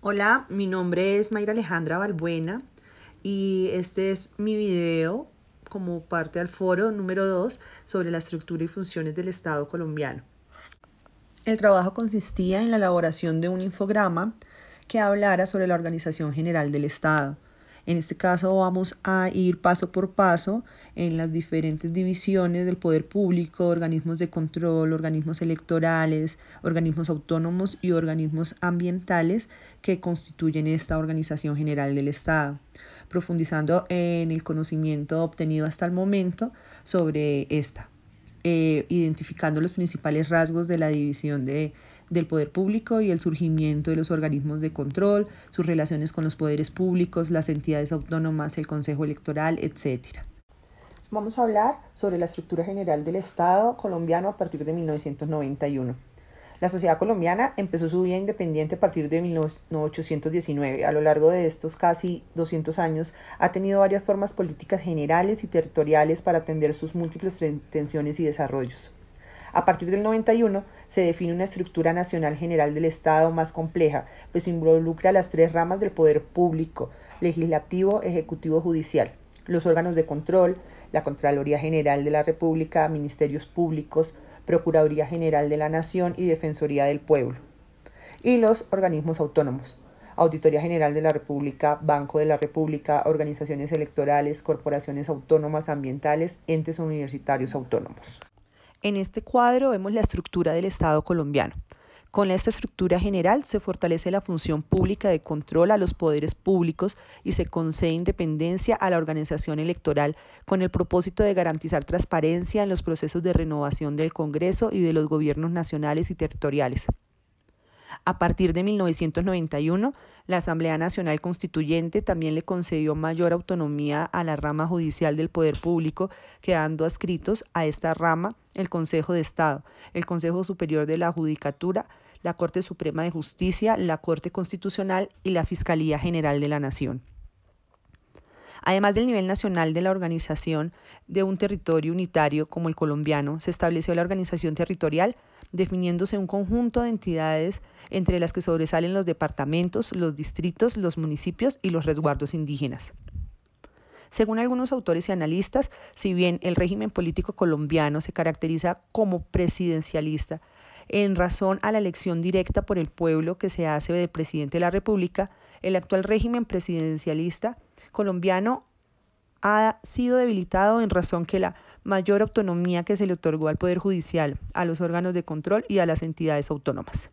Hola, mi nombre es Mayra Alejandra Balbuena y este es mi video como parte del foro número 2 sobre la estructura y funciones del Estado colombiano. El trabajo consistía en la elaboración de un infograma que hablara sobre la organización general del Estado. En este caso vamos a ir paso por paso en las diferentes divisiones del poder público, organismos de control, organismos electorales, organismos autónomos y organismos ambientales que constituyen esta organización general del Estado, profundizando en el conocimiento obtenido hasta el momento sobre esta. Identificando los principales rasgos de la división del poder público y el surgimiento de los organismos de control, sus relaciones con los poderes públicos, las entidades autónomas, el Consejo Electoral, etc. Vamos a hablar sobre la estructura general del Estado colombiano a partir de 1991. La sociedad colombiana empezó su vida independiente a partir de 1819. A lo largo de estos casi 200 años ha tenido varias formas políticas generales y territoriales para atender sus múltiples tensiones y desarrollos. A partir del 91 se define una estructura nacional general del Estado más compleja, pues involucra las tres ramas del poder público: legislativo, ejecutivo, judicial, los órganos de control, la Contraloría General de la República, ministerios públicos, Procuraduría General de la Nación y Defensoría del Pueblo, y los organismos autónomos: Auditoría General de la República, Banco de la República, organizaciones electorales, corporaciones autónomas ambientales, entes universitarios autónomos. En este cuadro vemos la estructura del Estado colombiano. Con esta estructura general se fortalece la función pública de control a los poderes públicos y se concede independencia a la organización electoral con el propósito de garantizar transparencia en los procesos de renovación del Congreso y de los gobiernos nacionales y territoriales. A partir de 1991, la Asamblea Nacional Constituyente también le concedió mayor autonomía a la rama judicial del poder público, quedando adscritos a esta rama el Consejo de Estado, el Consejo Superior de la Judicatura, la Corte Suprema de Justicia, la Corte Constitucional y la Fiscalía General de la Nación. Además del nivel nacional de la organización de un territorio unitario como el colombiano, se estableció la organización territorial, definiéndose un conjunto de entidades entre las que sobresalen los departamentos, los distritos, los municipios y los resguardos indígenas. Según algunos autores y analistas, si bien el régimen político colombiano se caracteriza como presidencialista, en razón a la elección directa por el pueblo que se hace del presidente de la República, el actual régimen presidencialista colombiano ha sido debilitado en razón que la mayor autonomía que se le otorgó al Poder Judicial, a los órganos de control y a las entidades autónomas.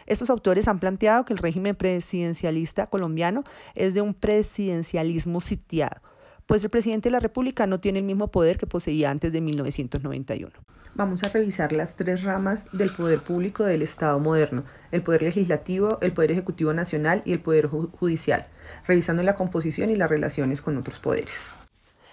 Estos autores han planteado que el régimen presidencialista colombiano es de un presidencialismo sitiado, pues el presidente de la República no tiene el mismo poder que poseía antes de 1991. Vamos a revisar las tres ramas del poder público del Estado moderno: el poder legislativo, el poder ejecutivo nacional y el poder judicial, revisando la composición y las relaciones con otros poderes.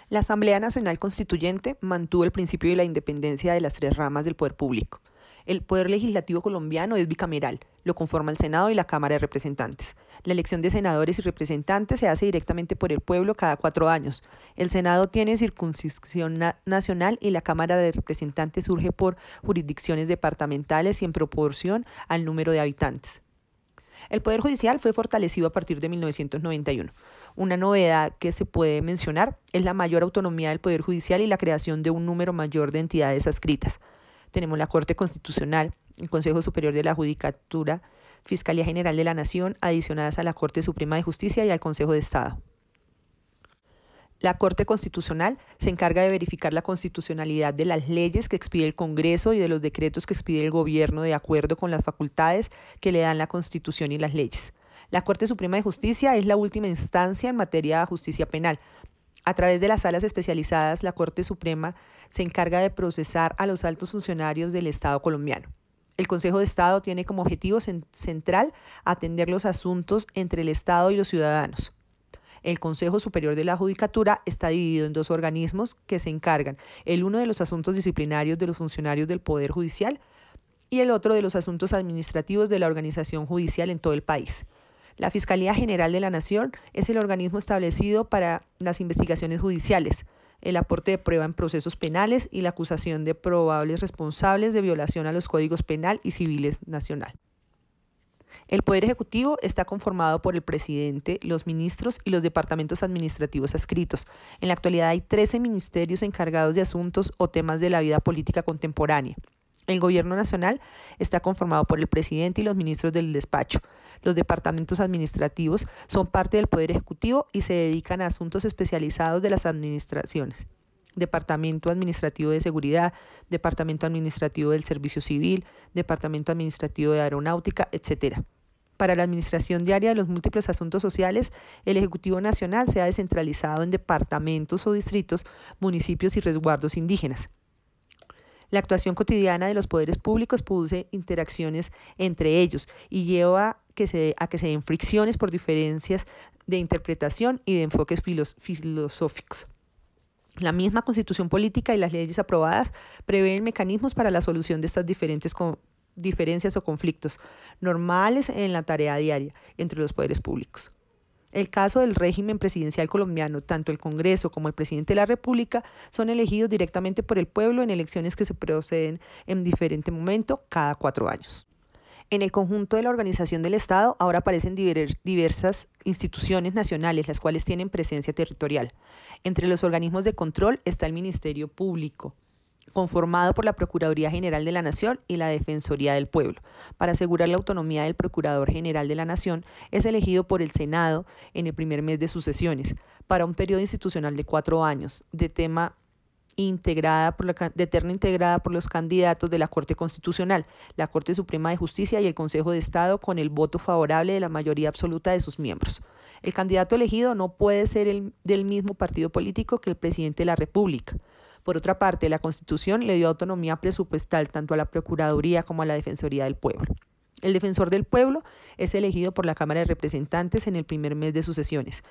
La Asamblea Nacional Constituyente mantuvo el principio de la independencia de las tres ramas del poder público. El poder legislativo colombiano es bicameral, lo conforma el Senado y la Cámara de Representantes. La elección de senadores y representantes se hace directamente por el pueblo cada 4 años. El Senado tiene circunscripción nacional y la Cámara de Representantes surge por jurisdicciones departamentales y en proporción al número de habitantes. El Poder Judicial fue fortalecido a partir de 1991. Una novedad que se puede mencionar es la mayor autonomía del Poder Judicial y la creación de un número mayor de entidades adscritas. Tenemos la Corte Constitucional, el Consejo Superior de la Judicatura, Fiscalía General de la Nación, adicionadas a la Corte Suprema de Justicia y al Consejo de Estado. La Corte Constitucional se encarga de verificar la constitucionalidad de las leyes que expide el Congreso y de los decretos que expide el Gobierno de acuerdo con las facultades que le dan la Constitución y las leyes. La Corte Suprema de Justicia es la última instancia en materia de justicia penal. A través de las salas especializadas, la Corte Suprema se encarga de procesar a los altos funcionarios del Estado colombiano. El Consejo de Estado tiene como objetivo central atender los asuntos entre el Estado y los ciudadanos. El Consejo Superior de la Judicatura está dividido en 2 organismos que se encargan, el uno de los asuntos disciplinarios de los funcionarios del Poder Judicial y el otro de los asuntos administrativos de la organización judicial en todo el país. La Fiscalía General de la Nación es el organismo establecido para las investigaciones judiciales, el aporte de prueba en procesos penales y la acusación de probables responsables de violación a los códigos penal y civiles nacional. El Poder Ejecutivo está conformado por el presidente, los ministros y los departamentos administrativos adscritos. En la actualidad hay 13 ministerios encargados de asuntos o temas de la vida política contemporánea. El Gobierno Nacional está conformado por el presidente y los ministros del despacho. Los departamentos administrativos son parte del Poder Ejecutivo y se dedican a asuntos especializados de las administraciones. Departamento Administrativo de Seguridad, Departamento Administrativo del Servicio Civil, Departamento Administrativo de Aeronáutica, etc. Para la administración diaria de los múltiples asuntos sociales, el Ejecutivo Nacional se ha descentralizado en departamentos o distritos, municipios y resguardos indígenas. La actuación cotidiana de los poderes públicos produce interacciones entre ellos y lleva a que se den fricciones por diferencias de interpretación y de enfoques filosóficos. La misma Constitución política y las leyes aprobadas prevén mecanismos para la solución de estas diferencias o conflictos normales en la tarea diaria entre los poderes públicos. El caso del régimen presidencial colombiano, tanto el Congreso como el presidente de la República son elegidos directamente por el pueblo en elecciones que se proceden en diferente momento cada 4 años. En el conjunto de la organización del Estado ahora aparecen diversas instituciones nacionales, las cuales tienen presencia territorial. Entre los organismos de control está el Ministerio Público, conformado por la Procuraduría General de la Nación y la Defensoría del Pueblo. Para asegurar la autonomía del Procurador General de la Nación, es elegido por el Senado en el primer mes de sus sesiones, para un periodo institucional de 4 años, de terna integrada por los candidatos de la Corte Constitucional, la Corte Suprema de Justicia y el Consejo de Estado con el voto favorable de la mayoría absoluta de sus miembros. El candidato elegido no puede ser del mismo partido político que el presidente de la República. Por otra parte, la Constitución le dio autonomía presupuestal tanto a la Procuraduría como a la Defensoría del Pueblo. El Defensor del Pueblo es elegido por la Cámara de Representantes en el primer mes de sus sesiones,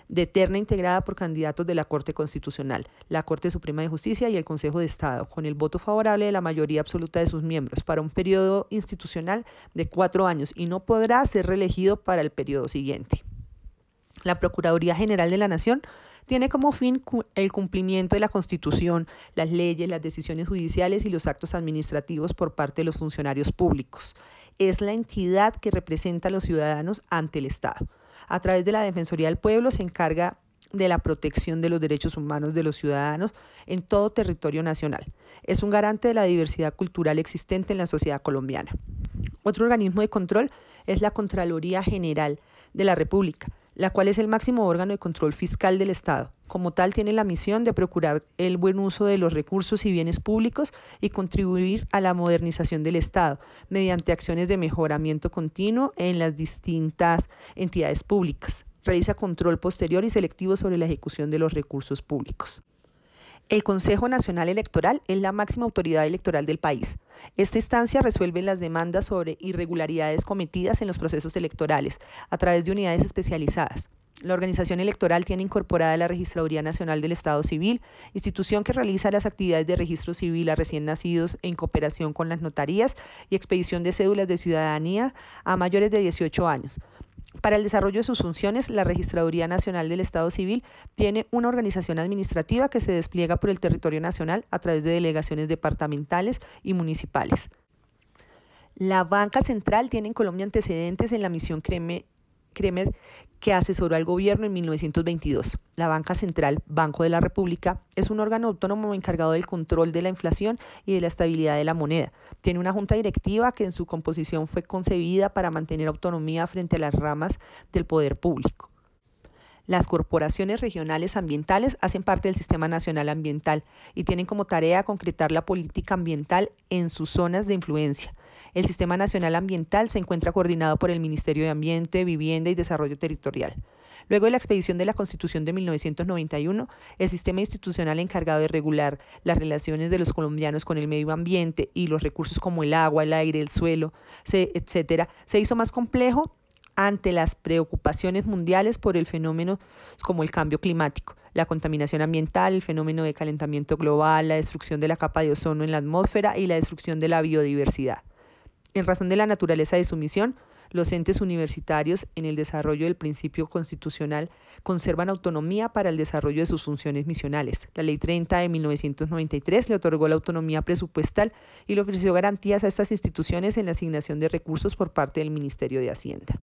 de terna integrada por candidatos de la Corte Constitucional, la Corte Suprema de Justicia y el Consejo de Estado, con el voto favorable de la mayoría absoluta de sus miembros, para un periodo institucional de 4 años y no podrá ser reelegido para el periodo siguiente. La Procuraduría General de la Nación tiene como fin el cumplimiento de la Constitución, las leyes, las decisiones judiciales y los actos administrativos por parte de los funcionarios públicos. Es la entidad que representa a los ciudadanos ante el Estado. A través de la Defensoría del Pueblo se encarga de la protección de los derechos humanos de los ciudadanos en todo territorio nacional. Es un garante de la diversidad cultural existente en la sociedad colombiana. Otro organismo de control es la Contraloría General de la República, la cual es el máximo órgano de control fiscal del Estado. Como tal, tiene la misión de procurar el buen uso de los recursos y bienes públicos y contribuir a la modernización del Estado mediante acciones de mejoramiento continuo en las distintas entidades públicas. Realiza control posterior y selectivo sobre la ejecución de los recursos públicos. El Consejo Nacional Electoral es la máxima autoridad electoral del país. Esta instancia resuelve las demandas sobre irregularidades cometidas en los procesos electorales a través de unidades especializadas. La organización electoral tiene incorporada la Registraduría Nacional del Estado Civil, institución que realiza las actividades de registro civil a recién nacidos en cooperación con las notarías y expedición de cédulas de ciudadanía a mayores de 18 años. Para el desarrollo de sus funciones, la Registraduría Nacional del Estado Civil tiene una organización administrativa que se despliega por el territorio nacional a través de delegaciones departamentales y municipales. La Banca Central tiene en Colombia antecedentes en la misión Kremer, que asesoró al gobierno en 1922. La Banca Central, Banco de la República, es un órgano autónomo encargado del control de la inflación y de la estabilidad de la moneda. Tiene una junta directiva que en su composición fue concebida para mantener autonomía frente a las ramas del poder público. Las corporaciones regionales ambientales hacen parte del Sistema Nacional Ambiental y tienen como tarea concretar la política ambiental en sus zonas de influencia. El Sistema Nacional Ambiental se encuentra coordinado por el Ministerio de Ambiente, Vivienda y Desarrollo Territorial. Luego de la expedición de la Constitución de 1991, el sistema institucional encargado de regular las relaciones de los colombianos con el medio ambiente y los recursos como el agua, el aire, el suelo, etc., se hizo más complejo ante las preocupaciones mundiales por el fenómeno como el cambio climático, la contaminación ambiental, el fenómeno de calentamiento global, la destrucción de la capa de ozono en la atmósfera y la destrucción de la biodiversidad. En razón de la naturaleza de su misión, Los entes universitarios, en el desarrollo del principio constitucional, conservan autonomía para el desarrollo de sus funciones misionales. La Ley 30 de 1993 le otorgó la autonomía presupuestal y le ofreció garantías a estas instituciones en la asignación de recursos por parte del Ministerio de Hacienda.